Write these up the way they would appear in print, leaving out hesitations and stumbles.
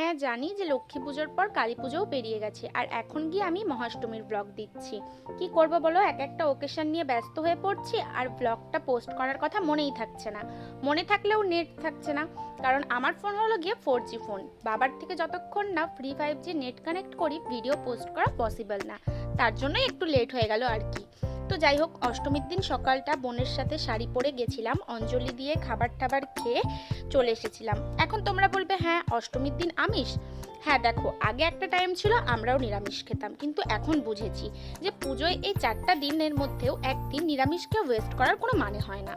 হ্যাঁ জানি যে লক্ষ্মী পুজোর পর কালী পুজোও পেরিয়ে গেছে, আর এখন গিয়ে আমি মহাষ্টমীর ব্লগ দিচ্ছি। কি করব বলো, এক একটা ওকেশন নিয়ে ব্যস্ত হয়ে পড়ছি, আর ব্লগটা পোস্ট করার কথা মনেই থাকছে না। মনে থাকলেও নেট থাকছে না, কারণ আমার ফোন হলো গিয়ে 4G ফোন। বাবার থেকে যতক্ষণ না ফ্রি 5G নেট কানেক্ট করি ভিডিও পোস্ট করা পসিবল না। তার জন্যই একটু লেট হয়ে গেল আর কি। তো যাই হোক, অষ্টমীর দিন সকালটা বোনের সাথে শাড়ি পরে গেছিলাম, অঞ্জলি দিয়ে খাবার টাবার খেয়ে চলে এসেছিলাম। এখন তোমরা বলবে হ্যাঁ অষ্টমীর দিন আমিষ। হ্যাঁ দেখো, আগে একটা টাইম ছিল আমরাও নিরামিষ খেতাম, কিন্তু এখন বুঝেছি যে পুজোয় এই 4টা দিনের মধ্যেও একদিন নিরামিষকে ওয়েস্ট করার কোনো মানে হয় না।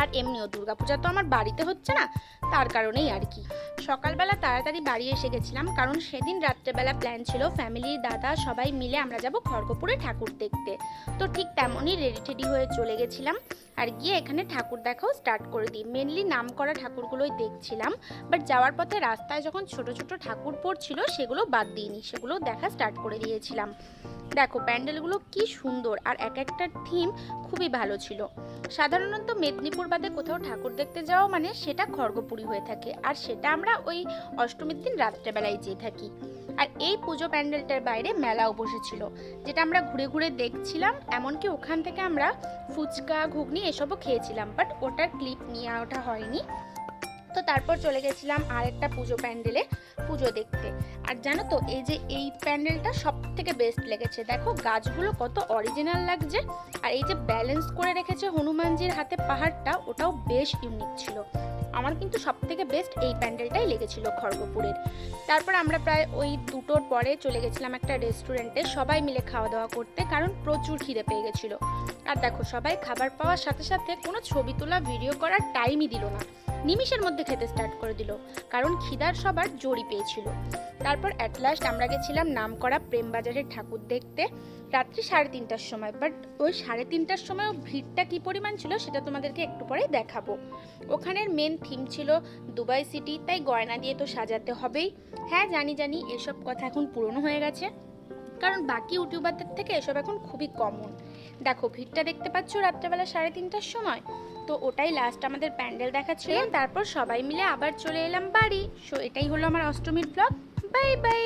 আর এমনিও দুর্গাপূজা তো আমার বাড়িতে হচ্ছে না, তার কারণেই আর কি। সকালবেলা তাড়াতাড়ি বাড়ি এসে গেছিলাম, কারণ সেদিন রাত্রেবেলা প্ল্যান ছিল ফ্যামিলি দাদা সবাই মিলে আমরা যাব খড়গপুরে ঠাকুর দেখতে। তো ঠিক তেমনই রেডি টেডি হয়ে চলে গেছিলাম, আর গিয়ে এখানে ঠাকুর দেখাও স্টার্ট করে দিই। মেনলি নাম করা ঠাকুরগুলোই দেখছিলাম, বাট যাওয়ার পথে রাস্তায় যখন ছোট ছোট ঠাকুর পড়ছিল সেগুলো বাদ দিইনি, সেগুলো দেখা স্টার্ট করে দিয়েছিলাম। দেখো প্যান্ডেলগুলো কি সুন্দর, আর এক একটা থিম খুবই ভালো ছিল। সাধারণত মেদিনীপুর বাদে কোথাও ঠাকুর দেখতে যাওয়া মানে সেটা খড়গপুরই হয়ে থাকে, আর সেটা আমরা ওই অষ্টমীর দিন রাত্রেবেলায় যেয়ে থাকি। আর এই পুজো প্যান্ডেলটার বাইরে মেলাও বসেছিল, যেটা আমরা ঘুরে ঘুরে দেখছিলাম। এমনকি ওখান থেকে আমরা ফুচকা ঘুগনি এসবও খেয়েছিলাম, বাট ওটার ক্লিপ নিয়ে ওঠা হয়নি। তো তারপর চলে গেছিলাম আরেকটা পুজো প্যান্ডেলে পুজো দেখতে। আর জানো তো, এই যে এই প্যান্ডেলটা সব থেকে বেস্ট লেগেছে। দেখো গাছগুলো কত অরিজিনাল লাগছে, আর এই যে ব্যালেন্স করে রেখেছে হনুমানজির হাতে পাহাড়টা, ওটাও বেশ ইউনিক ছিল। আমার কিন্তু সব থেকে বেস্ট এই প্যান্ডেলটাই লেগেছিল খড়গপুরের। তারপর আমরা প্রায় ওই 2টোর পরে চলে গেছিলাম একটা রেস্টুরেন্টে সবাই মিলে খাওয়া দাওয়া করতে, কারণ প্রচুর খিদে পেয়ে গেছিলো। আর দেখো সবাই খাবার পাওয়ার সাথে সাথে কোনো ছবি তোলা ভিডিও করার টাইমই দিল না, নিমিষের মধ্যে খেতে স্টার্ট করে দিল, কারণ খিদার সবার জোরই পেয়েছিল। তারপর অ্যাট লাস্ট আমরা গেছিলাম নামকরা প্রেমবাজারের ঠাকুর দেখতে রাত্রি 3:30টার সময়। বাট ওই 3:30টার সময়ও ভিড়টা কী পরিমাণ ছিল সেটা তোমাদেরকে একটু পরেই দেখাবো। ওখানের মেন থিম ছিল দুবাই সিটি, তাই গয়না দিয়ে তো সাজাতে হবেই। হ্যাঁ জানি জানি এসব কথা এখন পুরনো হয়ে গেছে, কারণ বাকি ইউটিউবারদের থেকে এসব এখন খুবই কমন। দেখো ভিড়টা দেখতে পাচ্ছ রাত্রেবেলা 3:30টার সময়। তো ওটাই লাস্ট আমাদের প্যান্ডেল দেখা ছিল। তারপর সবাই মিলে আবার চলে এলাম বাড়ি। সো এটাই হলো আমার অষ্টমীর ব্লগ। Bye bye.